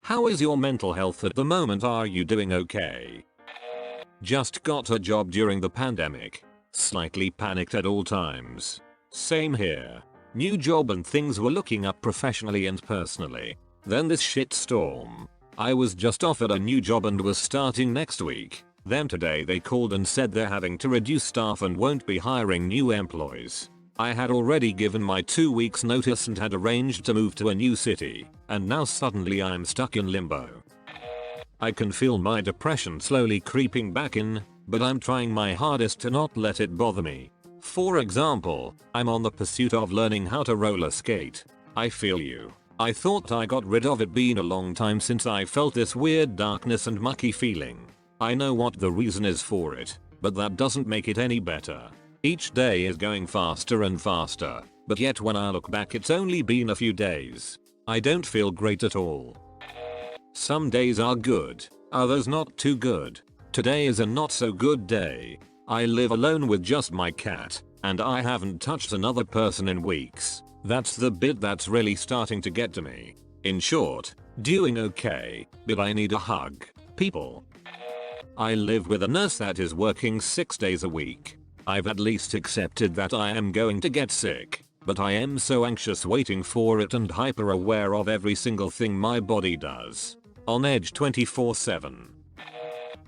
How is your mental health at the moment? Are you doing okay? Just got a job during the pandemic. Slightly panicked at all times. Same here. New job and things were looking up professionally and personally. Then this shitstorm. I was just offered a new job and was starting next week. Then today they called and said they're having to reduce staff and won't be hiring new employees. I had already given my 2 weeks notice and had arranged to move to a new city, and now suddenly I'm stuck in limbo. I can feel my depression slowly creeping back in, but I'm trying my hardest to not let it bother me. For example, I'm on the pursuit of learning how to roller skate. I feel you. I thought I got rid of it, been a long time since I felt this weird darkness and mucky feeling. I know what the reason is for it, but that doesn't make it any better. Each day is going faster and faster, but yet when I look back it's only been a few days. I don't feel great at all. Some days are good, others not too good. Today is a not so good day. I live alone with just my cat, and I haven't touched another person in weeks. That's the bit that's really starting to get to me. In short, doing okay, but I need a hug, people. I live with a nurse that is working 6 days a week. I've at least accepted that I am going to get sick, but I am so anxious waiting for it and hyper aware of every single thing my body does. On edge 24/7.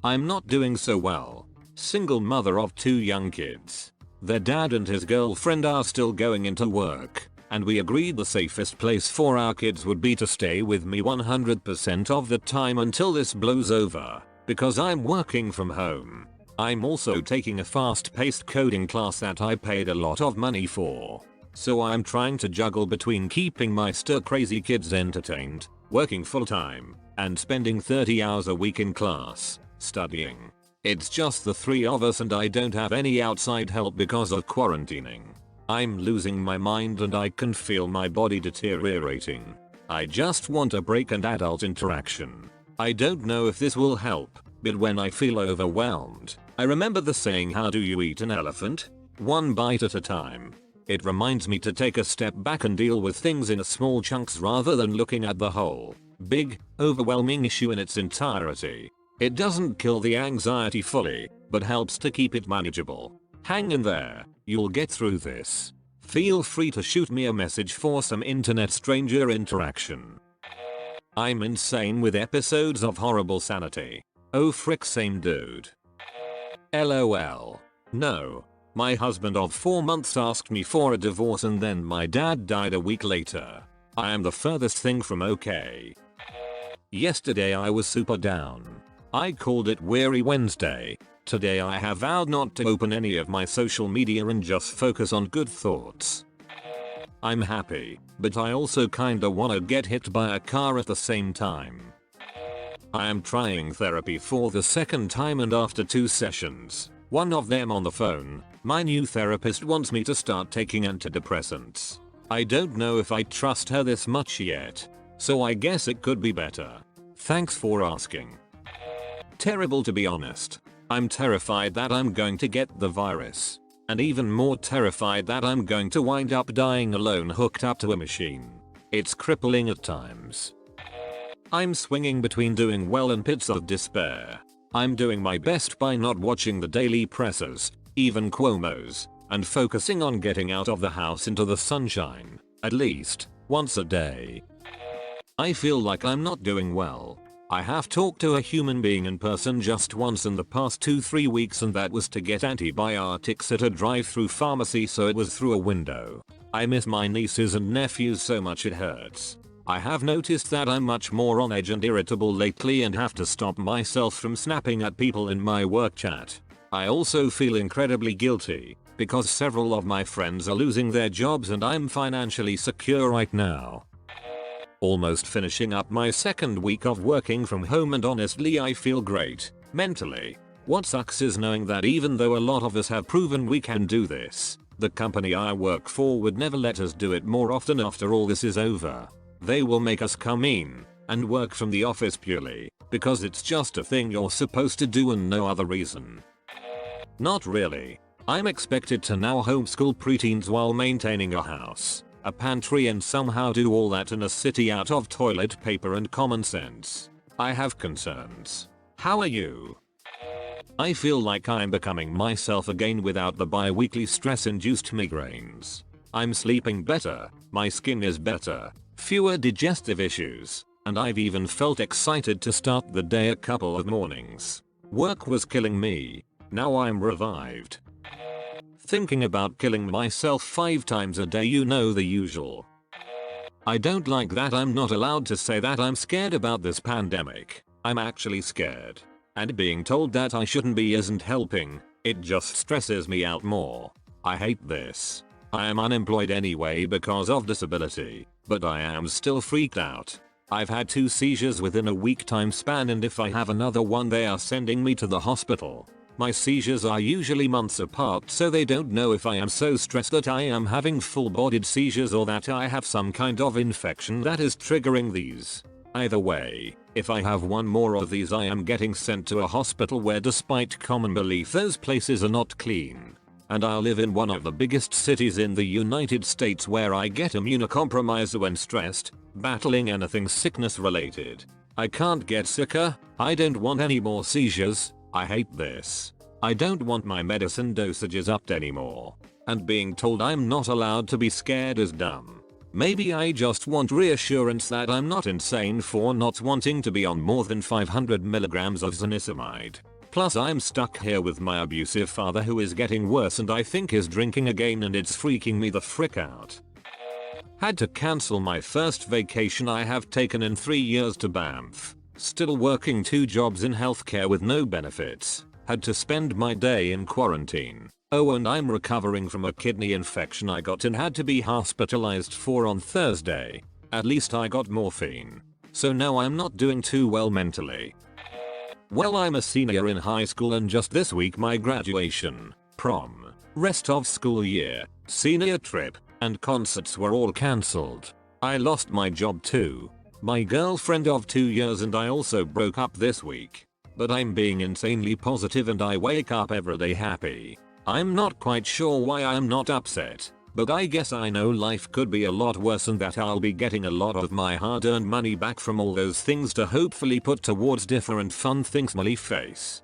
I'm not doing so well. Single mother of 2 young kids. Their dad and his girlfriend are still going into work, and we agreed the safest place for our kids would be to stay with me 100% of the time until this blows over, because I'm working from home. I'm also taking a fast-paced coding class that I paid a lot of money for. So I'm trying to juggle between keeping my stir-crazy kids entertained, working full-time, and spending 30 hours a week in class, studying. It's just the 3 of us and I don't have any outside help because of quarantining. I'm losing my mind and I can feel my body deteriorating. I just want a break and adult interaction. I don't know if this will help, but when I feel overwhelmed, I remember the saying, how do you eat an elephant? One bite at a time. It reminds me to take a step back and deal with things in small chunks rather than looking at the whole, big, overwhelming issue in its entirety. It doesn't kill the anxiety fully, but helps to keep it manageable. Hang in there, you'll get through this. Feel free to shoot me a message for some internet stranger interaction. I'm insane with episodes of Horrible Sanity. Oh frick, same dude. LOL. No. My husband of 4 months asked me for a divorce and then my dad died a week later. I am the furthest thing from okay. Yesterday I was super down. I called it Weary Wednesday. Today I have vowed not to open any of my social media and just focus on good thoughts. I'm happy, but I also kinda wanna get hit by a car at the same time. I am trying therapy for the 2nd time and after 2 sessions, one of them on the phone, my new therapist wants me to start taking antidepressants. I don't know if I trust her this much yet, so I guess it could be better. Thanks for asking. Terrible to be honest. I'm terrified that I'm going to get the virus. And even more terrified that I'm going to wind up dying alone hooked up to a machine. It's crippling at times. I'm swinging between doing well and pits of despair. I'm doing my best by not watching the daily pressers, even Cuomo's, and focusing on getting out of the house into the sunshine, at least, once a day. I feel like I'm not doing well. I have talked to a human being in person just once in the past 2-3 weeks and that was to get antibiotics at a drive-through pharmacy, so it was through a window. I miss my nieces and nephews so much it hurts. I have noticed that I'm much more on edge and irritable lately and have to stop myself from snapping at people in my work chat. I also feel incredibly guilty because several of my friends are losing their jobs and I'm financially secure right now. Almost finishing up my 2nd week of working from home and honestly I feel great, mentally. What sucks is knowing that even though a lot of us have proven we can do this, the company I work for would never let us do it more often after all this is over. They will make us come in and work from the office purely because it's just a thing you're supposed to do and no other reason. Not really. I'm expected to now homeschool preteens while maintaining a house. a pantry and somehow do all that in a city out of toilet paper and common sense. I have concerns. How are you? I feel like I'm becoming myself again without the bi-weekly stress-induced migraines. I'm sleeping better, my skin is better, fewer digestive issues, and I've even felt excited to start the day a couple of mornings. Work was killing me. Now I'm revived. Thinking about killing myself 5 times a day, you know the usual. I don't like that I'm not allowed to say that I'm scared about this pandemic. I'm actually scared. And being told that I shouldn't be isn't helping, it just stresses me out more. I hate this. I am unemployed anyway because of disability, but I am still freaked out. I've had 2 seizures within a week time span, and if I have another one they are sending me to the hospital. My seizures are usually months apart, so they don't know if I am so stressed that I am having full-bodied seizures or that I have some kind of infection that is triggering these. Either way, if I have one more of these I am getting sent to a hospital where, despite common belief, those places are not clean. And I'll live in one of the biggest cities in the United States where I get immunocompromised when stressed, battling anything sickness related. I can't get sicker. I don't want any more seizures. I hate this. I don't want my medicine dosages upped anymore. And being told I'm not allowed to be scared is dumb. Maybe I just want reassurance that I'm not insane for not wanting to be on more than 500 milligrams of zonisamide. Plus I'm stuck here with my abusive father who is getting worse and I think is drinking again, and it's freaking me the frick out. Had to cancel my first vacation I have taken in 3 years to Banff. Still working 2 jobs in healthcare with no benefits. Had to spend my day in quarantine. Oh, and I'm recovering from a kidney infection I got and had to be hospitalized for on Thursday. At least I got morphine. So now I'm not doing too well mentally. Well, I'm a senior in high school and just this week my graduation, prom, rest of school year, senior trip, and concerts were all cancelled. I lost my job too. My girlfriend of 2 years and I also broke up this week. But I'm being insanely positive and I wake up every day happy. I'm not quite sure why I'm not upset, but I guess I know life could be a lot worse and that I'll be getting a lot of my hard-earned money back from all those things to hopefully put towards different fun things. Smiley face.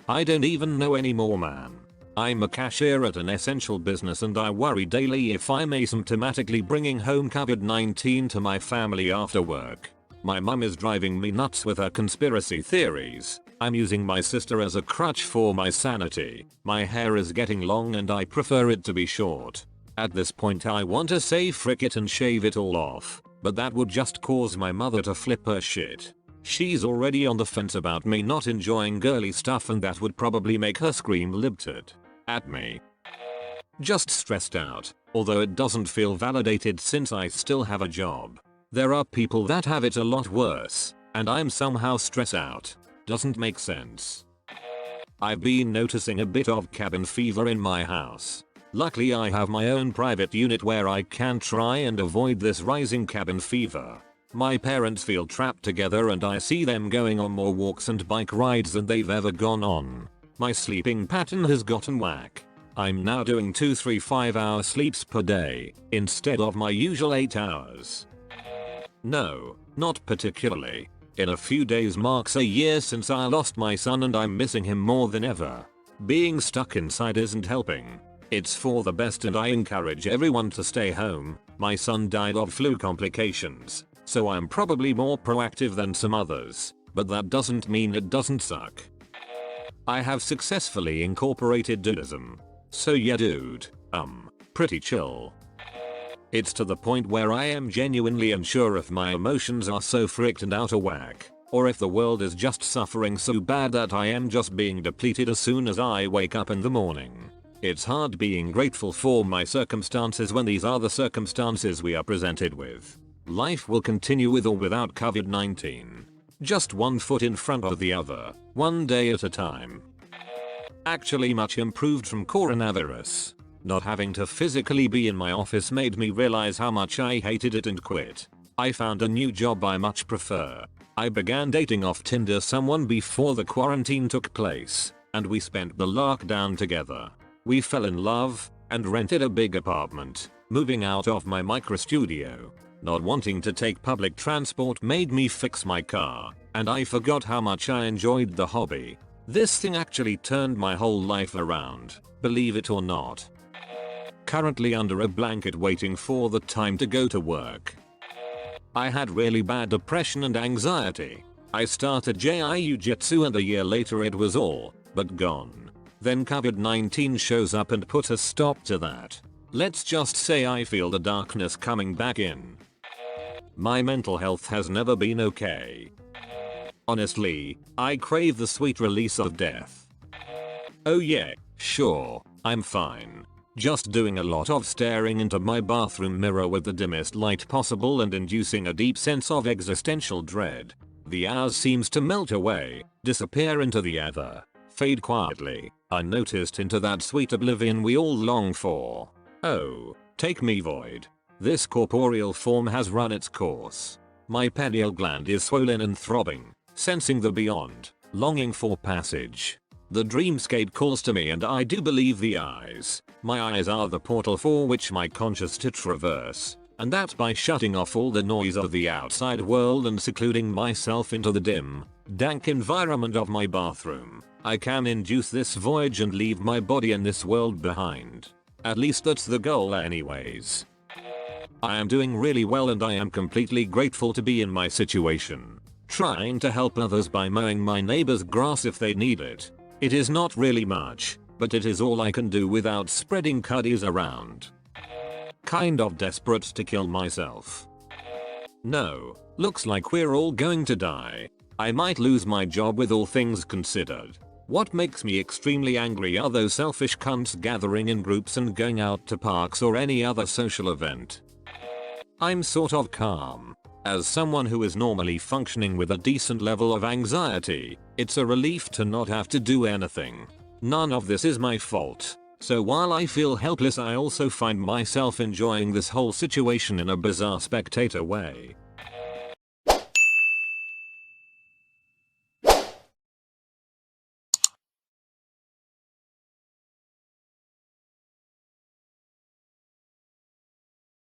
I don't even know anymore, man. I'm a cashier at an essential business and I worry daily if I'm asymptomatically bringing home COVID-19 to my family after work. My mum is driving me nuts with her conspiracy theories. I'm using my sister as a crutch for my sanity. My hair is getting long and I prefer it to be short. At this point I want to say frick it and shave it all off, but that would just cause my mother to flip her shit. She's already on the fence about me not enjoying girly stuff and that would probably make her scream libtard at me. Just stressed out, although it doesn't feel validated since I still have a job. There are people that have it a lot worse, and I'm somehow stressed out. Doesn't make sense. I've been noticing a bit of cabin fever in my house. Luckily I have my own private unit where I can try and avoid this rising cabin fever. My parents feel trapped together and I see them going on more walks and bike rides than they've ever gone on. My sleeping pattern has gotten whack. I'm now doing 2-3 5-hour sleeps per day, instead of my usual 8 hours. No, not particularly. In a few days marks a year since I lost my son and I'm missing him more than ever. Being stuck inside isn't helping. It's for the best and I encourage everyone to stay home. My son died of flu complications, so I'm probably more proactive than some others, but that doesn't mean it doesn't suck. I have successfully incorporated Dudism. So yeah dude, pretty chill. It's to the point where I am genuinely unsure if my emotions are so fricked and out of whack, or if the world is just suffering so bad that I am just being depleted as soon as I wake up in the morning. It's hard being grateful for my circumstances when these are the circumstances we are presented with. Life will continue with or without COVID-19. Just one foot in front of the other, one day at a time. Actually much improved from coronavirus. Not having to physically be in my office made me realize how much I hated it and quit. I found a new job I much prefer. I began dating off Tinder someone before the quarantine took place, and we spent the lockdown together. We fell in love, and rented a big apartment. Moving out of my micro studio, not wanting to take public transport made me fix my car, and I forgot how much I enjoyed the hobby. This thing actually turned my whole life around, believe it or not. Currently under a blanket waiting for the time to go to work. I had really bad depression and anxiety. I started Jiu-Jitsu and a year later it was all but gone. Then COVID-19 shows up and put a stop to that. Let's just say I feel the darkness coming back in. My mental health has never been okay. Honestly, I crave the sweet release of death. Oh yeah, sure, I'm fine. Just doing a lot of staring into my bathroom mirror with the dimmest light possible and inducing a deep sense of existential dread. The hours seems to melt away, disappear into the ether, fade quietly, unnoticed into that sweet oblivion we all long for. Oh, take me void. This corporeal form has run its course. My pineal gland is swollen and throbbing, sensing the beyond, longing for passage. The dreamscape calls to me and I do believe my eyes are the portal for which my conscious to traverse, and that by shutting off all the noise of the outside world and secluding myself into the dim, dank environment of my bathroom, I can induce this voyage and leave my body in this world behind. At least that's the goal anyways. I am doing really well and I am completely grateful to be in my situation. Trying to help others by mowing my neighbor's grass if they need it. It is not really much, but it is all I can do without spreading cuddies around. Kind of desperate to kill myself. No, looks like we're all going to die. I might lose my job with all things considered. What makes me extremely angry are those selfish cunts gathering in groups and going out to parks or any other social event. I'm sort of calm. As someone who is normally functioning with a decent level of anxiety, it's a relief to not have to do anything. None of this is my fault. So while I feel helpless I also find myself enjoying this whole situation in a bizarre spectator way.